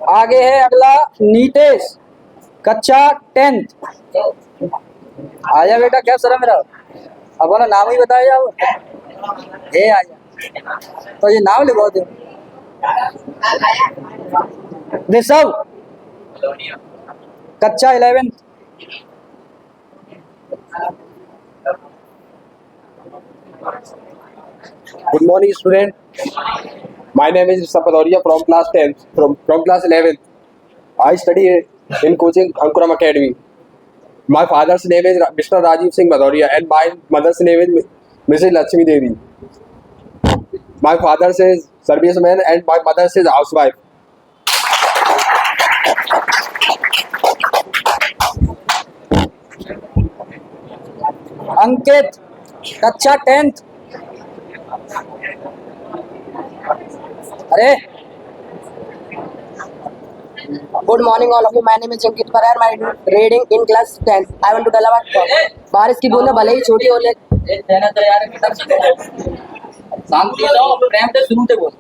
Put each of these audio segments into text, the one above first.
आगे है अगला नीतेश, कक्षा 10th। आजा बेटा, क्या सर है मेरा, अब ना नाम ही बताया जाओ। ये आजा, तो ये नाम लिखो दो। ऋषभ, कक्षा 11th। Good morning, student. My name is Rishabh Bhadauria from class 10th, from class 11th. I study in coaching Ankuram Academy. My father's name is Mr. Rajiv Singh Bhadauria and my mother's name is Mrs. Lakshmi Devi. My father says serviceman and my mother says housewife. अंकित, कक्षा 10th। अरे Good morning, all of you. My name is Ankit Parar. My reading in class 10th. I want to tell about बारिश की बूंदें भले ही छोटी हो शांति से प्रेम से शुरू से बोल।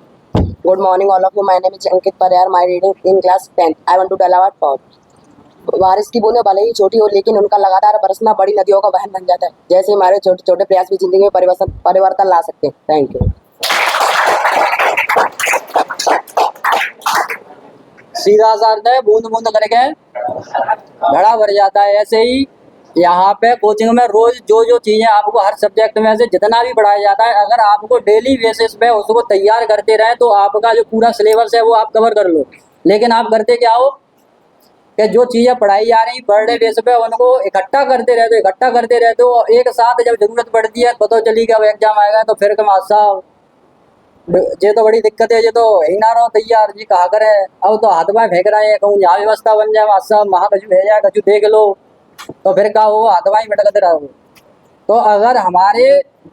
Good morning, all of you. My name is Ankit Parar. My reading in class 10th. I want to tell about God. बारिश की बूंदें भले ही छोटी हो, लेकिन उनका लगातार बरसना बड़ी नदियों का वहन बन जाता है। जैसे हमारे छोटे छोटे प्रयास भी जिंदगी में परिवर्तन ला सकते हैं। Thank you. सीधा सा अर्थ है बूंद बूंद करके घड़ा भर जाता है। ऐसे ही यहाँ पे कोचिंग में रोज जो जो चीजें आपको हर सब्जेक्ट में से जितना भी पढ़ाया जाता है, अगर आपको डेली बेसिस पे उसको तैयार करते रहे तो आपका जो पूरा सिलेबस है वो आप कवर कर लो। लेकिन आप करते क्या हो कि जो चीजें पढ़ाई जा रही पर डे बेस पे उनको इकट्ठा करते रहते हो, एक साथ जब जरूरत पड़ती है पता चली कि अब एग्जाम आएगा तो फिर कम साहब ये तो बड़ी दिक्कत है, ये तो ही ना रहो तैयार जी कहा करे, अब तो हाथ में फेंक रहे हैं कहूँ यहाँ व्यवस्था बन जाए मास्टर महा कछु भेज जाए कछु देख लो, तो फिर क्या हो हाथ में ही भटकते रहो। तो अगर हमारे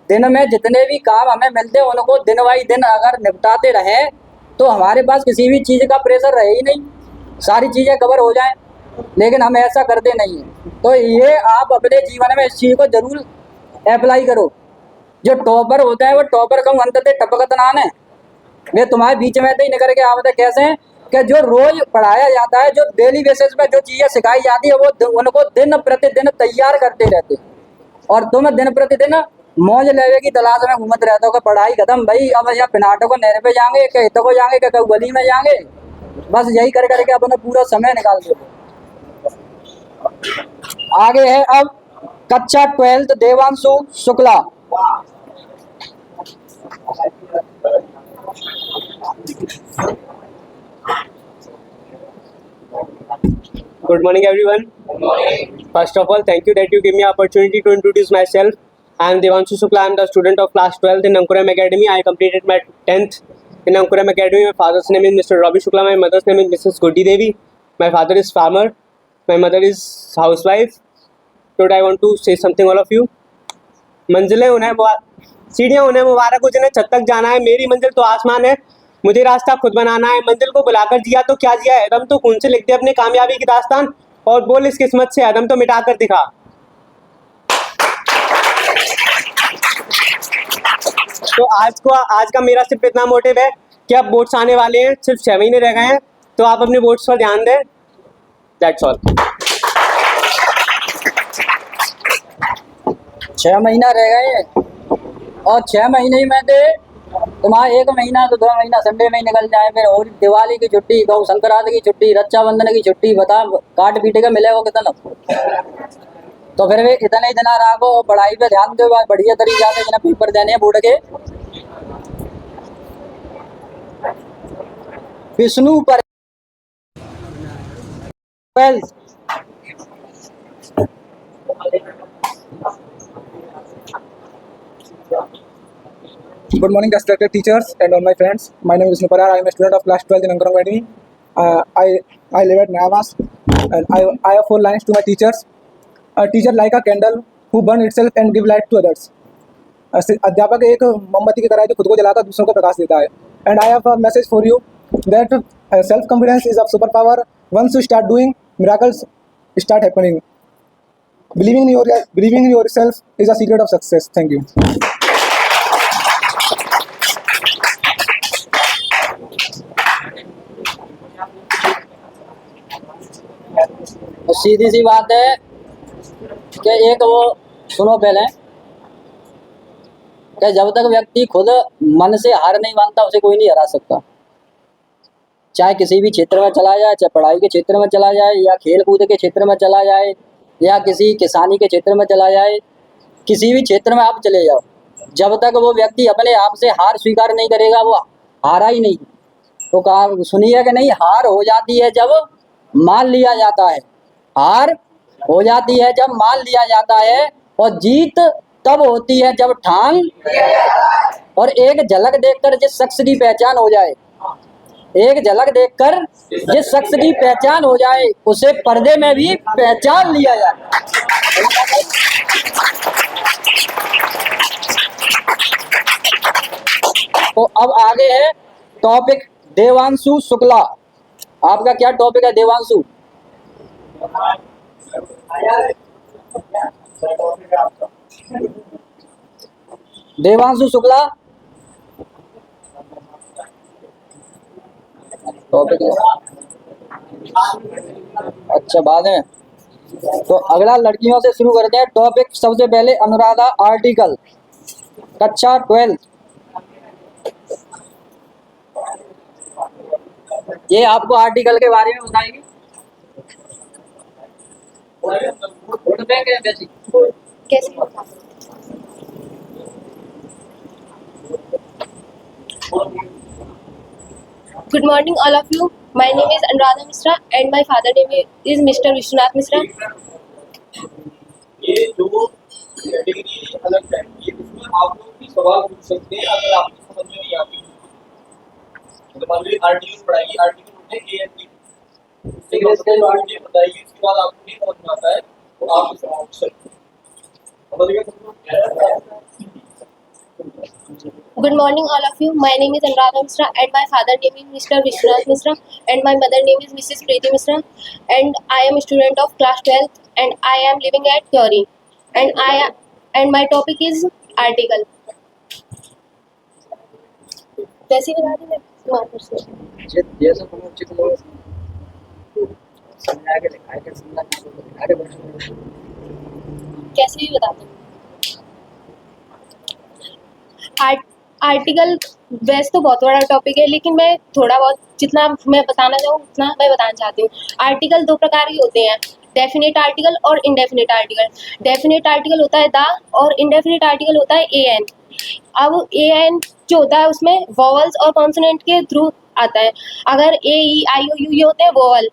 दिन में जितने भी काम हमें मिलते हैं उनको दिन बाई दिन अगर निपटाते रहे तो हमारे पास किसी भी चीज़ का प्रेशर रहे ही नहीं, सारी चीज़ें कवर हो जाएं। लेकिन हम ऐसा करते नहीं हैं। तो ये आप अपने जीवन में इस चीज़ को जरूर अप्लाई करो। जो टॉपर होता है वो टॉपर कहूँ अंततः टपकत नान है, वे तुम्हारे बीच में ही निकल के आवत है। कैसे कि जो रोज पढ़ाया जाता है, जो डेली बेसिस पे जो चीज़ें सिखाई जाती है वो उनको दिन प्रतिदिन तैयार करते रहते हैं, और तुम दिन प्रतिदिन मौज लेवे की तलाश में घूमत रहते हो कि पढ़ाई खत्म भाई, अब यहाँ पिनाटो को नहर पे जाएंगे क्या हित को जाएंगे क्या गली में जाएंगे, बस यही कर करके अपना पूरा समय निकाल दो। आगे है अब कक्षा 12th Devanshu Shukla. Good morning, everyone. Good morning. First of all, thank you that you give me opportunity to introduce myself. I am Devanshu Shukla. I am the student of class 12th in Ankuram Academy. I completed my 10th in Ankuram Academy. My father's name is Mr. Ravi Shukla. My mother's name is Mrs. Godi Devi. My father is farmer. My mother is housewife. Today I want to say something all of you. मंजिलें उन्हें सीढ़ियाँ उन्हें मुबारक हो जिन्हें छत तक जाना है, मेरी मंजिल तो आसमान है, मुझे रास्ता खुद बनाना है। मंजिल को बुलाकर जिया तो क्या जिया है, दम तो खून से लिख दे अपनी कामयाबी की दास्तान, और बोल इस किस्मत से अदम तो मिटा कर दिखा। तो आज का मेरा सिर्फ इतना मोटिव है कि अब वोट्स आने वाले हैं, सिर्फ 6 महीने रह गए हैं, तो आप अपने वोट्स पर ध्यान दें। That's all. 6 महीना रह गए और 6 महीने ही में से तुम्हारा 1 महीना तो 2 महीना संडे में ही निकल जाए, फिर और दिवाली की छुट्टी, गौ संक्रांति की छुट्टी, रक्षाबंधन की छुट्टी, बता काट पीटे का मिलेगा कितना। तो फिर वे इतने ही दिन राखो और पढ़ाई पे ध्यान दो बढ़िया तरीके से, जिन्हें पेपर देने हैं बोर्ड के। विष्णु पर Good morning, respected teachers and all my friends. My name is Vishnu Parar. I am a student of class 12 in Ankuram Academy. I live at Navas, and I have 4 lines to my teachers. A teacher like a candle who burn itself and give light to others. अध्यापक एक मोमबत्ती की तरह है जो खुद को जलाकर दूसरों को प्रकाश देता है. And I have a message for you that self confidence is a superpower. Once you start doing, miracles start happening. Believing in yourself is a secret of success. Thank you. तो सीधी सी बात है कि एक वो सुनो पहले कि जब तक व्यक्ति खुद मन से हार नहीं मानता उसे कोई नहीं हरा सकता। चाहे किसी भी क्षेत्र में चला जाए, चाहे पढ़ाई के क्षेत्र में चला जाए या खेल कूद के क्षेत्र में चला जाए या किसी किसानी के क्षेत्र में चला जाए, किसी भी क्षेत्र में आप चले जाओ, जब तक वो व्यक्ति अपने आप से हार स्वीकार नहीं करेगा वो हारा ही नहीं। तो कहा सुनिए कि नहीं, हार हो जाती है जब मान लिया जाता है, हार हो जाती है जब मान लिया जाता है, और जीत तब होती है जब ठान और एक झलक देखकर जिस शख्स की पहचान हो जाए, एक झलक देखकर जिस शख्स की पहचान हो जाए उसे पर्दे में भी पहचान लिया जाए। तो अब आगे है टॉपिक देवांशु शुक्ला। आपका क्या टॉपिक है देवांशु? देवांशु शुक्ला टॉपिक है। अच्छा बात है। तो अगला लड़कियों से शुरू करते हैं टॉपिक। सबसे पहले अनुराधा आर्टिकल कक्षा 12। ये आपको आर्टिकल के बारे में बताएंगे। कैसे? Good morning, all of you. My name is Anuradha Misra and my father name is Mr. Vishwanath Misra. ये जो कैटेगरी अलग है, ये इसमें आप लोग भी सवाल पूछ सकते हैं अगर आपको समझ में नहीं आती। तो मान लीजिए आर्टिकल पढ़ाइए, आर्टिकल होते हैं एएनपी, उसके बाद ये बताइए, इसके बाद आपको नहीं समझ में आता है तो आप इसे पूछ सकते हैं। समझ गए? Good morning, all of you. My name is Anuradha Misra and my father name is Mr. Vishwanath Misra and my mother name is Mrs. Preeti Misra and I am a student of class 12 and I am living at Theory and my topic is article. कैसे बता दें मैं marker से? जैसे तुम उचित लोग समझा के दिखाए के समझा के दिखाए कैसे भी बता दें। आर्टिकल वैसे तो बहुत बड़ा टॉपिक है लेकिन मैं थोड़ा बहुत जितना मैं बताना चाहूँ उतना मैं बताना चाहती हूँ। आर्टिकल दो प्रकार के होते हैं, डेफिनेट आर्टिकल और इनडेफिनेट आर्टिकल। डेफिनेट आर्टिकल होता है द और इनडेफिनेट आर्टिकल होता है एन। अब एन जो होता है उसमें वोवल्स और कॉन्सोनेंट के थ्रू आता है। अगर ए ई आई ओ यू ये होते हैं वोवल,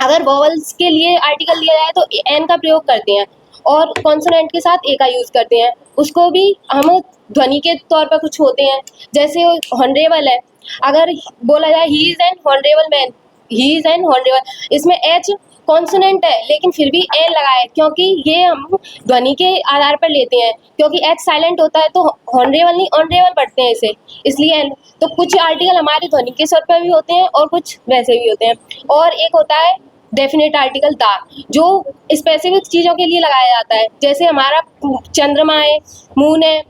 अगर वोवल्स के लिए आर्टिकल लिया जाए तो एन का प्रयोग करते हैं और कॉन्सोनेंट के साथ ए का यूज़ करते हैं। उसको भी हम ध्वनि के तौर पर कुछ होते हैं, जैसे हॉनरेबल है, अगर बोला जाए he is an honourable man, he is an honourable, इसमें एच कॉन्सोनेंट है लेकिन फिर भी एन लगा है क्योंकि ये हम ध्वनि के आधार पर लेते हैं, क्योंकि एच साइलेंट होता है तो हॉनरेबल नहीं ऑनरेबल पढ़ते हैं इसे, इसलिए एन। तो कुछ आर्टिकल हमारे ध्वनि के स्वर पर भी होते हैं और कुछ वैसे भी होते हैं। और एक होता है डेफिनेट आर्टिकल दा, जो स्पेसिफिक चीज़ों के लिए लगाया जाता है, जैसे हमारा चंद्रमा है, मून है,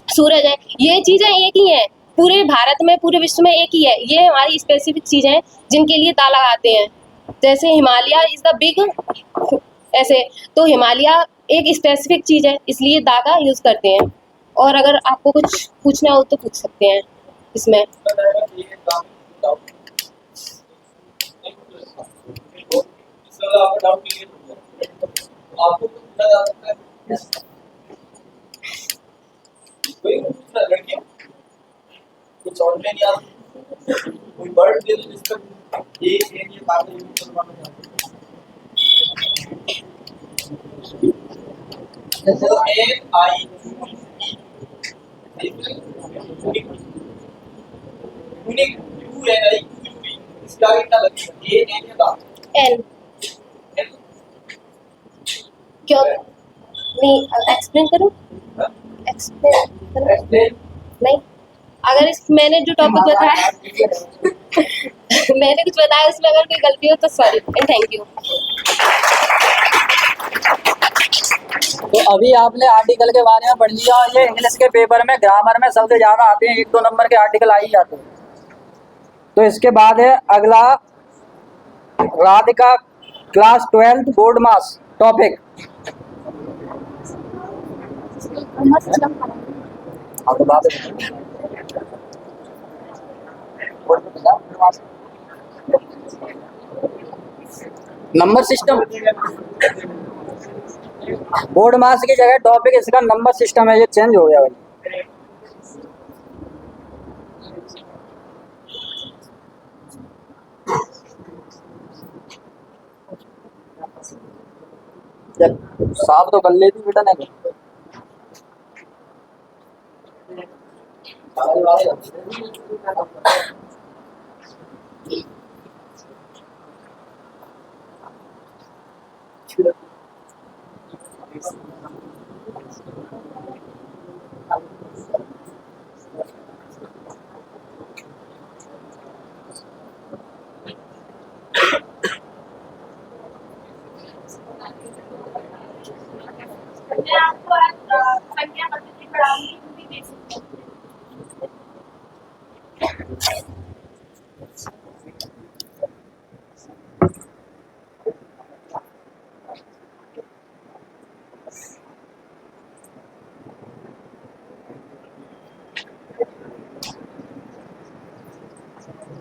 सूरज है, ये चीज़ें एक ही हैं पूरे भारत में, पूरे विश्व में एक ही है। ये हमारी स्पेसिफिक चीज़ें हैं जिनके लिए दा लगाते हैं। जैसे हिमालय इज़ द बिग, ऐसे तो हिमालय एक स्पेसिफिक चीज़ है इसलिए दा का यूज़ करते हैं। और अगर आपको कुछ पूछना हो तो पूछ सकते हैं इसमें। आपका डाउट क्लियर हो गया, आपको पूछा जा सकता है कोई पूछना लड़कियां कुछ और नहीं आ कोई वर्ड दे दो जिसका ये बात यूज करवाना चाहते हैं। N I unique U N I इसका कितना लगेगा? ए एन का एन क्यों नहीं एक्सप्लेन करूँ? एक्सप्लेन नहीं, अगर इस मैंने जो टॉपिक बताया मैंने कुछ बताया उसमें अगर कोई गलती हो तो सॉरी एंड थैंक यू। तो अभी आपने आर्टिकल के बारे में पढ़ लिया। ये इंग्लिश के पेपर में ग्रामर में सबसे ज़्यादा आते हैं, 1-2 नंबर के आर्टिकल आ ही जाते हैं। तो इसके बाद है अगला राधिका क्लास 12th बोर्ड मास टॉपिक। नंबर सिस्टम, बोर्ड मास की जगह टॉपिक इसका नंबर सिस्टम है, ये चेंज हो गया भाई। साफ तो कर लेती बेटा नहीं। मैं आपको आज संख्या पद्धति पढ़ाऊंगी, वो भी देख सकते हैं।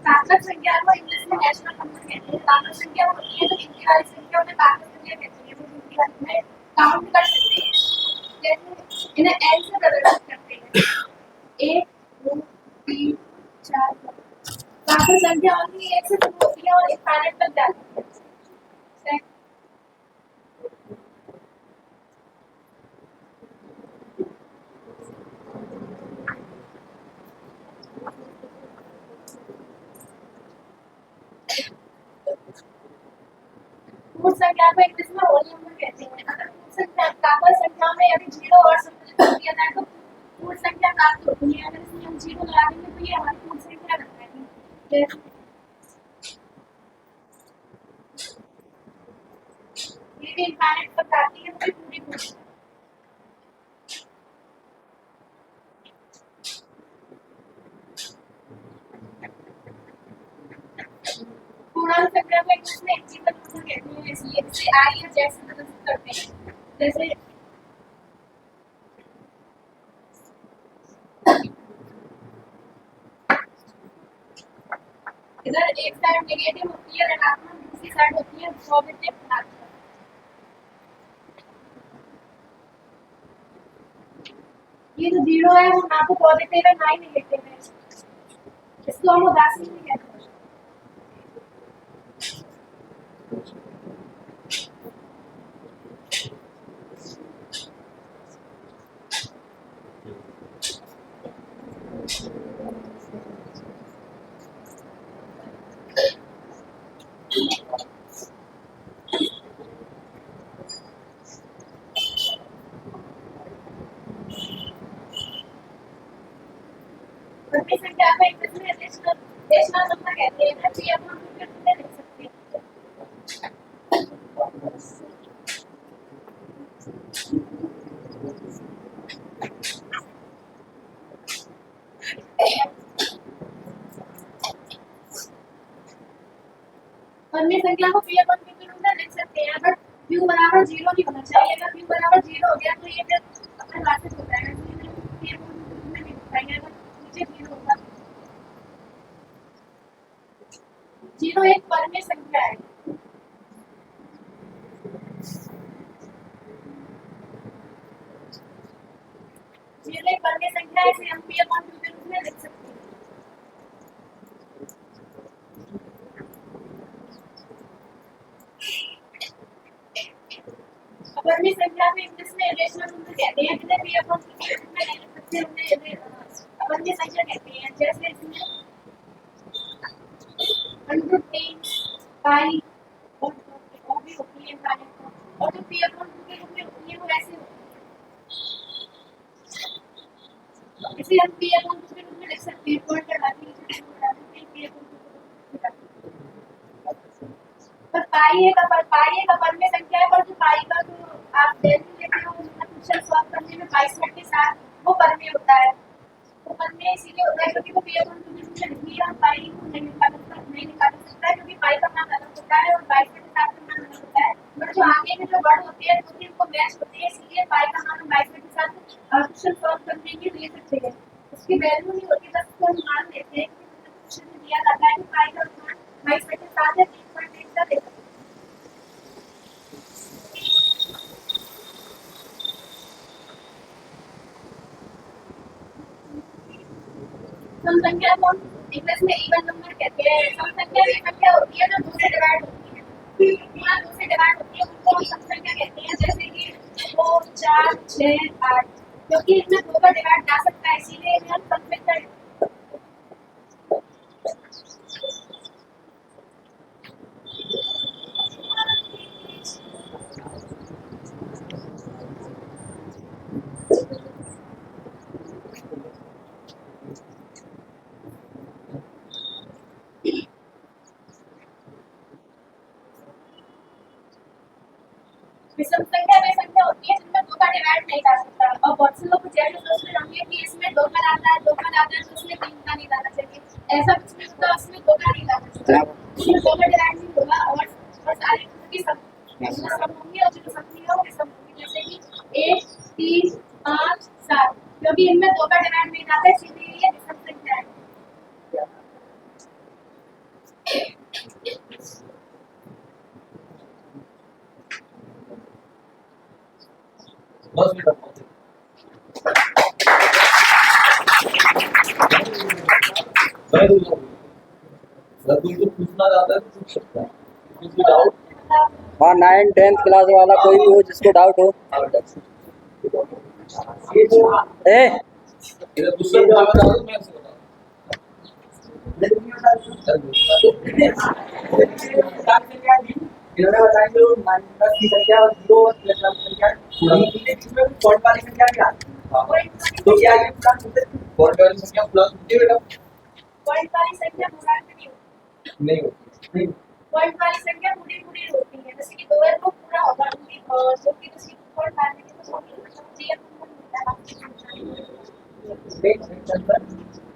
ताकत संख्या को इंग्लिश में नेशनल नंबर कहते हैं। ताकत संख्या होती है तो गिनती वाली संख्या उन्हें ताकत संख्या कहते हैं। वो गिनती वाली में काउंट कर सकते हैं, जैसे इन्हें एन से प्रदर्शित करते हैं, 1 2 3 4 5। ताकत संख्या ओनली 1 से शुरू होती है और इनफाइनाइट तक जाती है। पूर्ण संख्या को इंग्लिश में होल नंबर कहते हैं। अगर पूर्ण संख्या ताकत संख्या में यदि 0 और सम्मिलित कर दिया जाए तो पूर्ण संख्या प्राप्त होती है। अगर इसमें हम 0 लगा देंगे तो ये हमारी पूर्ण संख्या बन जाएगी। ये भी इनफाइनाइट तक जाती है, तो पूरी पूरी पूर्णांक संख्या को इंग्लिश में इंटीजर नंबर कहते हैं। इसलिए इसे आई या जेड से प्रदर्शित करते हैं। जैसे इधर एक साइड नेगेटिव होती है ऋणात्मक, दूसरी साइड होती है पॉजिटिव धनात्मक। ये जो 0 है वो ना तो पॉजिटिव है ना ही नेगेटिव है, इसको हम उदासीन भी कहते हैं। बड़ी संख्या को इंग्लिश में रेशनल नंबर कहते हैं। ना जी हम कितने लिख सकते हैं। बड़ी संख्या को पी अपन के रूप में लिख सकते हैं। अगर q बराबर 0 नहीं होना चाहिए। अगर q बराबर 0 हो गया तो ये फिर अपने वापस हो जाएगा। ये में लिख पाएंगे अगर नीचे 0 होगा। 0 एक परमेय संख्या है। जीरो एक परमेय संख्या है, इसे हम p अपॉन q के रूप में लिख सकते हैं। परमेय संख्या में इंग्लिश में इरेशनल नंबर कहते हैं। जिन्हें p अपॉन q के रूप में लिख सकते हैं उन्हें परमेय संख्या कहते हैं। जैसे इसमें √3 पाई और भी होती है और जो p अपॉन q के रूप में होती है वो ऐसे होती है। इसे हम p अपॉन q के रूप में लिख सकते हैं। पर पाई एक अपर में संख्या है, पर जो पाई का जो आप वैल्यू लेते हो क्वेश्चन सॉल्व करने में 22 मिनट के साथ वो परमेय होता है। तो परमेय इसीलिए होता है क्योंकि वो p अपॉन q के रूप में लिखी है और पाई को नहीं निकाल सकता है क्योंकि पाई का मान अलग होता है और 22 मिनट के साथ होता है, बट जो आगे में जो वर्ड होते हैं तो इनको मैच होते हैं, इसलिए पाई का मान हम बाइसेट के साथ क्वेश्चन सॉल्व करने के लिए सकते हैं। उसकी वैल्यू नहीं होती, बस उसको हम मान लेते हैं कि क्वेश्चन में दिया जाता है कि पाई का मान बाइसेट के साथ है 3.8 का देता है। सम संख्या को इंग्लिश में इवन नंबर कहते हैं। सम संख्या वे संख्या होती है जो 2 से डिवाइड होती है, पूरा 2 से डिवाइड होती है, उनको हम सम संख्या कहते हैं। जैसे कि 2 4 6 8, क्योंकि इसमें 2 का डिवाइड जा सकता है, इसीलिए इन्हें हम सम संख्या कहते हैं। विषम संख्या वे संख्या होती है जिनमें 2 का डिवाइड नहीं जा सकता, और बहुत से लोग जैसे सोचते होंगे कि इसमें 2 का जाता है, 2 का जाता है तो उसमें 3 का नहीं जाना चाहिए। ऐसा कुछ नहीं होता, उसमें 2 का नहीं जाना चाहिए, उसमें 2 का डिवाइड नहीं होगा। और सारी की सब होंगी और जो सब नहीं होगी सब होंगी। जैसे कि 1 3 5 7, क्योंकि इनमें 2 का डिवाइड नहीं जाता है, इसीलिए ये विषम संख्या है। बस बेटा अगर तुमको पूछना चाहता है तो पूछ सकता है, कुछ भी डाउट। हाँ 9th 10th क्लास वाला कोई भी हो जिसको डाउट हो। ए इधर दूसरा पूछना चाहता हूं, मैं आपसे बताऊं। इन्होंने बताया जो माइनस की संख्या और 0 और प्लस वाली संख्या इसमें पॉइंट वाली संख्या क्या तो क्या ये पूरा पॉइंट वाली संख्या प्लस होती है बेटा? पॉइंट वाली संख्या पूरा नहीं होती, नहीं होती। पॉइंट वाली संख्या पूरी पूरी होती है। जैसे कि 2 है तो पूरा होगा, जो कि जैसे पॉइंट वाली है तो ये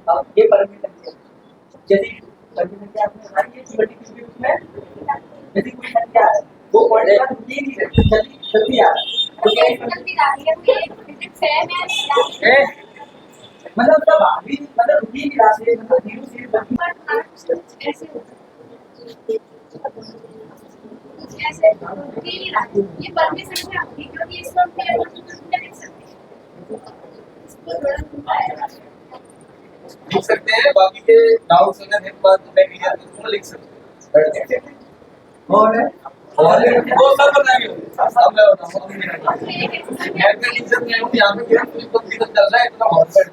अब ये परमिट संख्या जैसे परमिट संख्या आपने बताई है कि किसी भी उसमें यदि कोई संख्या है वो पॉइंट का रुकी नहीं सकती, जल्दी आ गलती आ रही है, ये डिजिट सेम है ए मतलब तब अभी मतलब रुकी नहीं रहा है, मतलब 0 से 1 ऐसे ऐसे नहीं रहा, ये परमिट संख्या होगी क्योंकि इसको हम लिख सकते हैं। इसको थोड़ा लिख सकते हैं, बाकी के डाउट्स अगर है तो मैं क्लियर कर दूंगा, लिख सकते हैं। और वो सब बताएंगे, सब मैं बताऊंगा। मैं भी टीचर में हूं, यहां पे क्या कुछ तो दिक्कत चल रहा है, इतना बहुत बैठ